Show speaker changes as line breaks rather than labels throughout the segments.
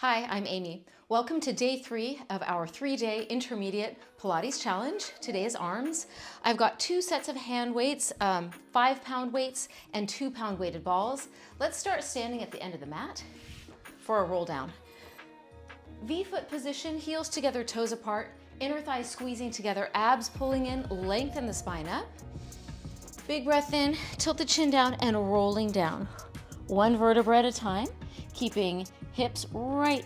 Hi, I'm Amy. Welcome to day 3 of our 3-day intermediate Pilates challenge. Today is arms. I've got 2 sets of hand weights, 5-pound weights and 2-pound weighted balls. Let's start standing at the end of the mat for a roll down. V-foot position, heels together, toes apart, inner thighs squeezing together, abs pulling in, lengthen the spine up. Big breath in, tilt the chin down and rolling down. One vertebra at a time, keeping hips right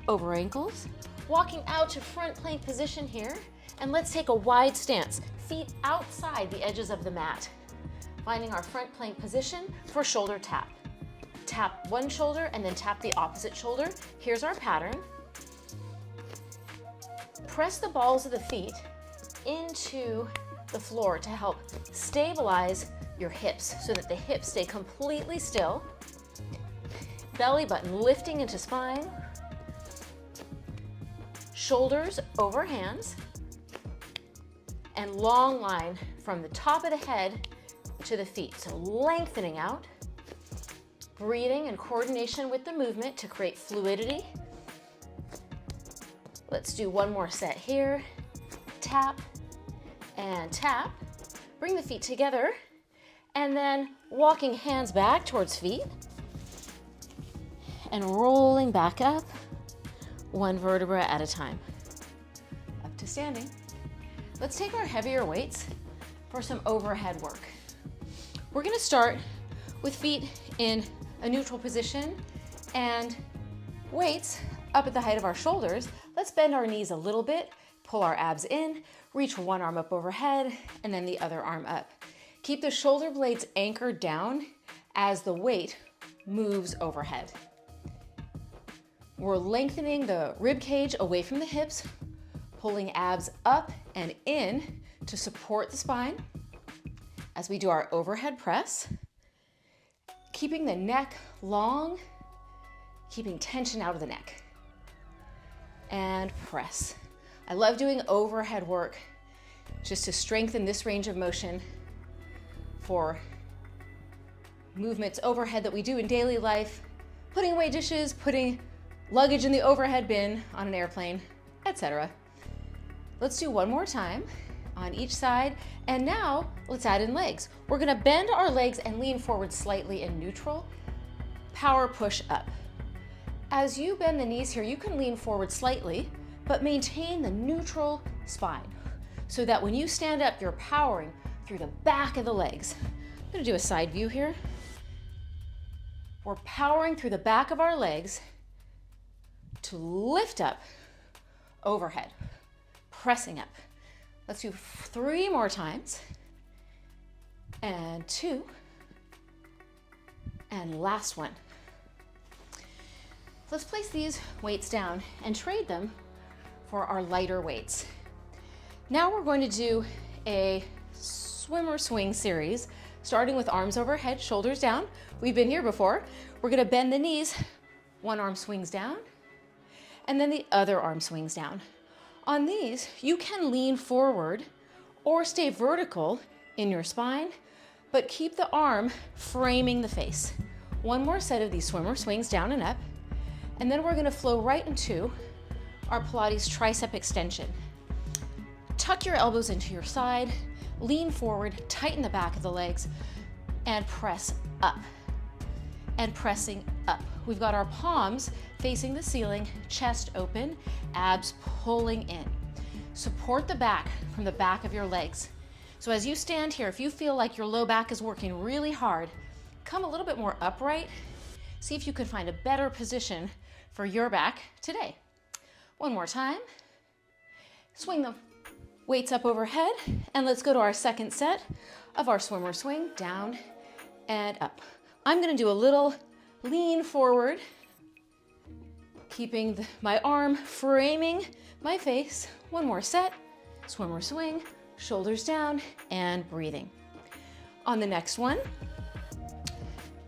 over ankles. Walking out to front plank position here, and let's take a wide stance. Feet outside the edges of the mat. Finding our front plank position for shoulder tap. Tap one shoulder and then tap the opposite shoulder. Here's our pattern. Press the balls of the feet into the floor to help stabilize your hips so that the hips stay completely still. Belly button lifting into spine. Shoulders over hands. And long line from the top of the head to the feet. So lengthening out. Breathing and coordination with the movement to create fluidity. Let's do one more set here. Tap and tap. Bring the feet together. And then walking hands back towards feet. And rolling back up, one vertebra at a time. Up to standing. Let's take our heavier weights for some overhead work. We're gonna start with feet in a neutral position and weights up at the height of our shoulders. Let's bend our knees a little bit, pull our abs in, reach one arm up overhead, and then the other arm up. Keep the shoulder blades anchored down as the weight moves overhead. We're lengthening the rib cage away from the hips, pulling abs up and in to support the spine as we do our overhead press. Keeping the neck long, keeping tension out of the neck. And press. I love doing overhead work just to strengthen this range of motion for movements overhead that we do in daily life, putting away dishes, putting luggage in the overhead bin on an airplane, etc. Let's do one more time on each side. And now let's add in legs. We're gonna bend our legs and lean forward slightly in neutral. Power push up. As you bend the knees here, you can lean forward slightly, but maintain the neutral spine so that when you stand up, you're powering through the back of the legs. I'm gonna do a side view here. We're powering through the back of our legs to lift up overhead, pressing up. Let's do 3 more times. And 2. And last one. Let's place these weights down and trade them for our lighter weights. Now we're going to do a swimmer swing series, starting with arms overhead, shoulders down. We've been here before. We're gonna bend the knees. One arm swings down, and then the other arm swings down. On these, you can lean forward or stay vertical in your spine, but keep the arm framing the face. One more set of these swimmer swings down and up, and then we're gonna flow right into our Pilates Tricep Extension. Tuck your elbows into your side, lean forward, tighten the back of the legs, and press up. And pressing up. We've got our palms facing the ceiling, chest open, abs pulling in. Support the back from the back of your legs. So as you stand here, if you feel like your low back is working really hard, come a little bit more upright. See if you can find a better position for your back today. One more time. Swing the weights up overhead, and let's go to our second set of our swimmer swing, down and up. I'm gonna do a little lean forward, keeping my arm framing my face. One more set, swimmer swing, shoulders down, and breathing. On the next one,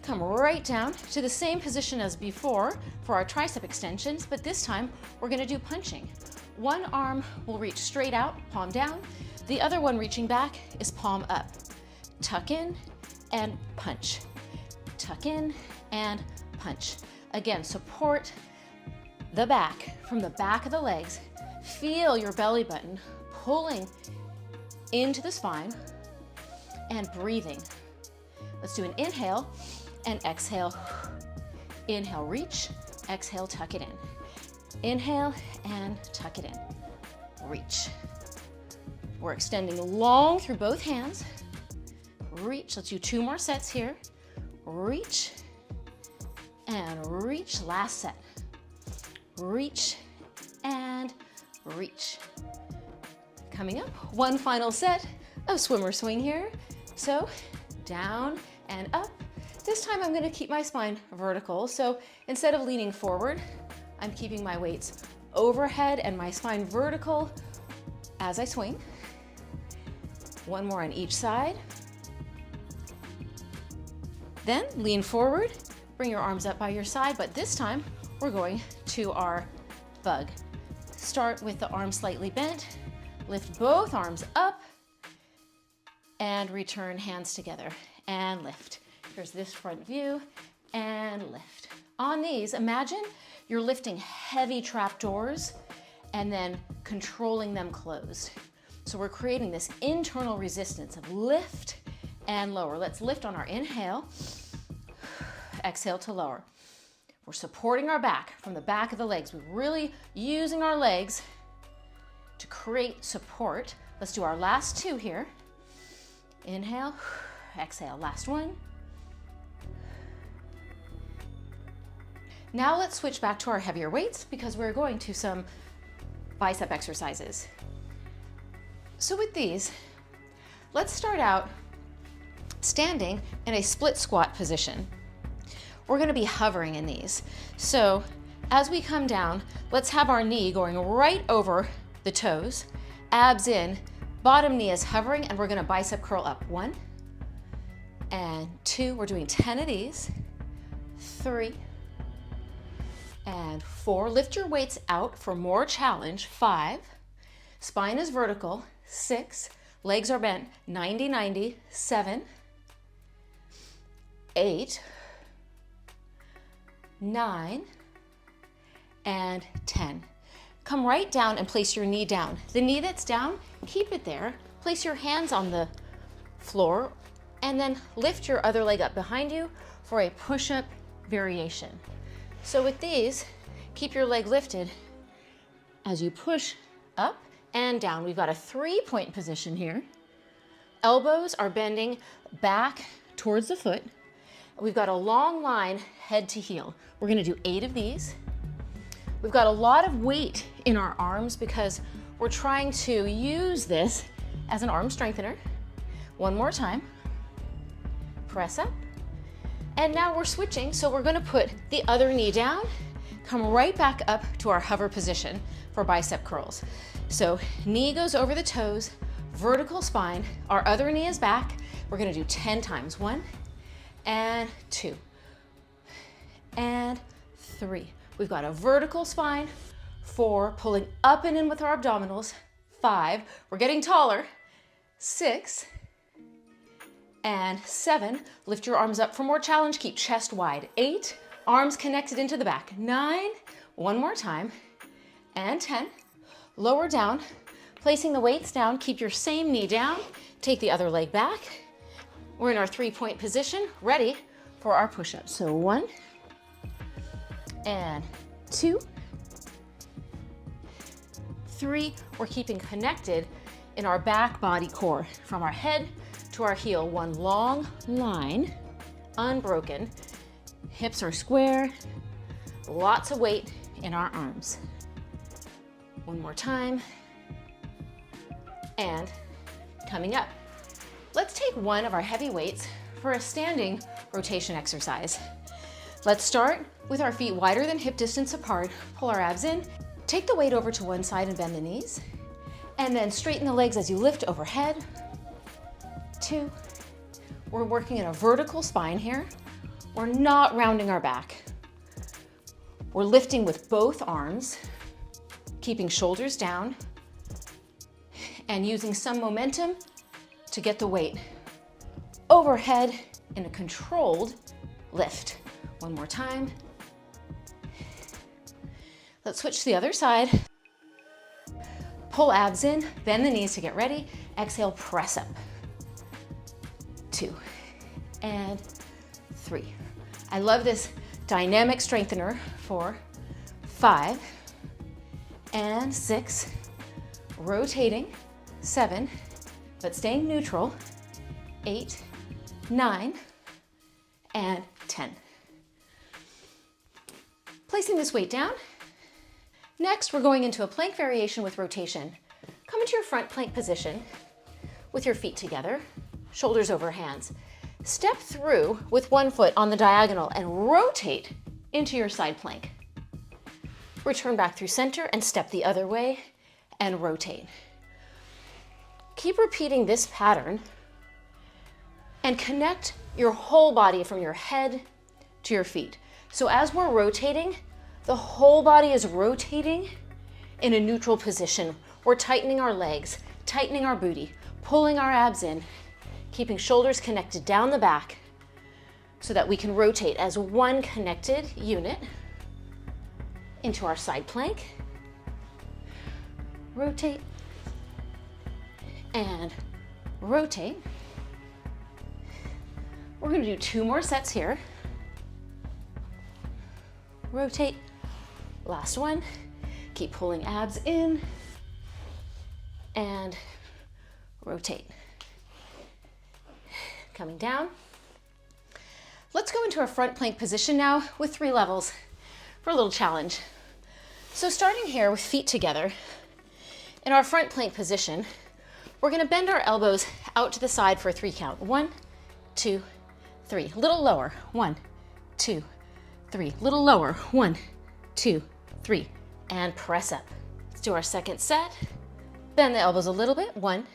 come right down to the same position as before for our tricep extensions, but this time we're gonna do punching. One arm will reach straight out, palm down. The other one reaching back is palm up. Tuck in and punch. Tuck in and punch. Again, support the back, from the back of the legs. Feel your belly button pulling into the spine and breathing. Let's do an inhale and exhale. Inhale, reach. Exhale, tuck it in. Inhale and tuck it in. Reach. We're extending long through both hands. Reach. Let's do 2 more sets here. Reach and reach. Last set. Reach and reach. Coming up, one final set of swimmer swing here. So down and up. This time I'm going to keep my spine vertical. So instead of leaning forward, I'm keeping my weights overhead and my spine vertical as I swing. One more on each side. Then lean forward, bring your arms up by your side, but this time we're going to our bug. Start with the arms slightly bent, lift both arms up, and return hands together, and lift. Here's this front view, and lift. On these, imagine you're lifting heavy trapdoors and then controlling them closed. So we're creating this internal resistance of lift and lower. Let's lift on our inhale, exhale to lower. We're supporting our back from the back of the legs. We're really using our legs to create support. Let's do our last 2 here. Inhale, exhale, last one. Now let's switch back to our heavier weights because we're going to some bicep exercises. So with these, let's start out standing in a split squat position. We're going to be hovering in these. So as we come down, let's have our knee going right over the toes, abs in, bottom knee is hovering, and we're going to bicep curl up. 1 and 2. We're doing 10 of these. 3 and 4. Lift your weights out for more challenge. 5. Spine is vertical. 6. Legs are bent. 90, 90. 7. 8. 9 and 10. Come right down and place your knee down. The knee that's down, keep it there. Place your hands on the floor and then lift your other leg up behind you for a push-up variation. So with these, keep your leg lifted as you push up and down. We've got a 3-point position here. Elbows are bending back towards the foot. We've got a long line head to heel. We're going to do 8 of these. We've got a lot of weight in our arms because we're trying to use this as an arm strengthener. One more time. Press up. And now we're switching, so we're going to put the other knee down, come right back up to our hover position for bicep curls. So knee goes over the toes, vertical spine, our other knee is back. We're going to do 10 times. 1 and 2 and 3. We've got a vertical spine. 4, pulling up and in with our abdominals. 5, we're getting taller. 6 and 7, lift your arms up for more challenge. Keep chest wide. 8, arms connected into the back. 9, one more time. And 10, lower down, placing the weights down. Keep your same knee down. Take the other leg back. We're in our 3-point position, ready for our push-ups. So 1 and 2, 3. We're keeping connected in our back body core from our head to our heel. One long line, unbroken. Hips are square. Lots of weight in our arms. One more time. And coming up. Let's take one of our heavy weights for a standing rotation exercise. Let's start with our feet wider than hip distance apart. Pull our abs in. Take the weight over to one side and bend the knees. And then straighten the legs as you lift overhead. 2. We're working in a vertical spine here. We're not rounding our back. We're lifting with both arms, keeping shoulders down, and using some momentum to get the weight overhead in a controlled lift. One more time. Let's switch to the other side. Pull abs in, bend the knees to get ready. Exhale, press up. 2 and 3. I love this dynamic strengthener. 4, 5 and 6. Rotating. 7, but staying neutral. 8, 9 and 10. Placing this weight down. Next, we're going into a plank variation with rotation. Come into your front plank position with your feet together, shoulders over hands. Step through with one foot on the diagonal and rotate into your side plank. Return back through center and step the other way and rotate. Keep repeating this pattern and connect your whole body from your head to your feet. So as we're rotating, the whole body is rotating in a neutral position. We're tightening our legs, tightening our booty, pulling our abs in, keeping shoulders connected down the back so that we can rotate as one connected unit into our side plank. Rotate and rotate. We're going to do 2 more sets here. Rotate. Last one. Keep pulling abs in and rotate. Coming down. Let's go into our front plank position now with 3 levels for a little challenge. So starting here with feet together, in our front plank position, we're going to bend our elbows out to the side for a 3 count. 1, 2, 3. A little lower. 1, 2, 3. A little lower. 1, 2, 3. And press up. Let's do our second set. Bend the elbows a little bit. 1,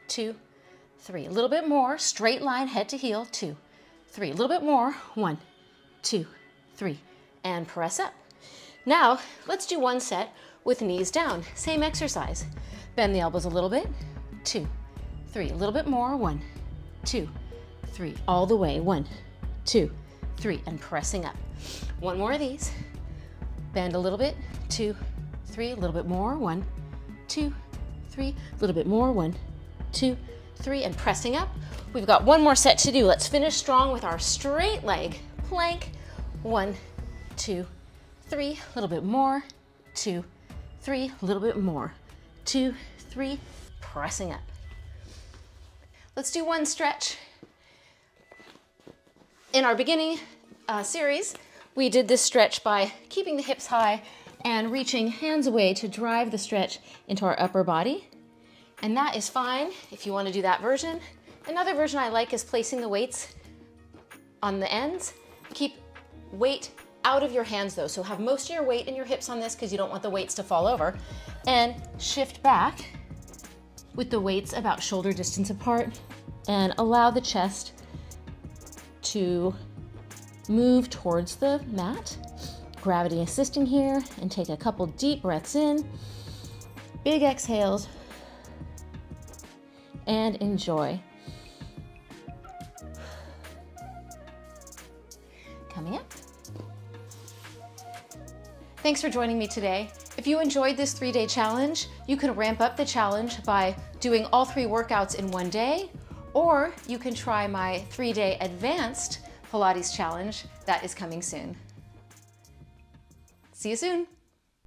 2, 3. A little bit more. Straight line, head to heel. 2, 3. A little bit more. 1, 2, 3. And press up. Now, let's do 1 set with knees down. Same exercise. Bend the elbows a little bit. 2, 3. A little bit more. 1, 2, 3. All the way. 1, 2, 3. And pressing up. 1 more of these. Bend a little bit. 2, 3. A little bit more. 1, 2, 3. A little bit more. 1, 2, 3. And pressing up. We've got 1 more set to do. Let's finish strong with our straight leg plank. 1, 2, 3. A little bit more. 2, 3. A little bit more. 2, 3. Pressing up. Let's do 1 stretch. In our beginning series, we did this stretch by keeping the hips high and reaching hands away to drive the stretch into our upper body. And that is fine if you want to do that version. Another version I like is placing the weights on the ends. Keep weight out of your hands though, so have most of your weight in your hips on this because you don't want the weights to fall over. And shift back with the weights about shoulder distance apart and allow the chest to move towards the mat. Gravity assisting here, and take a couple deep breaths in, big exhales, and enjoy. Coming up. Thanks for joining me today. If you enjoyed this 3-day challenge, you can ramp up the challenge by doing all 3 workouts in 1 day, or you can try my 3-day advanced Pilates challenge that is coming soon. See you soon.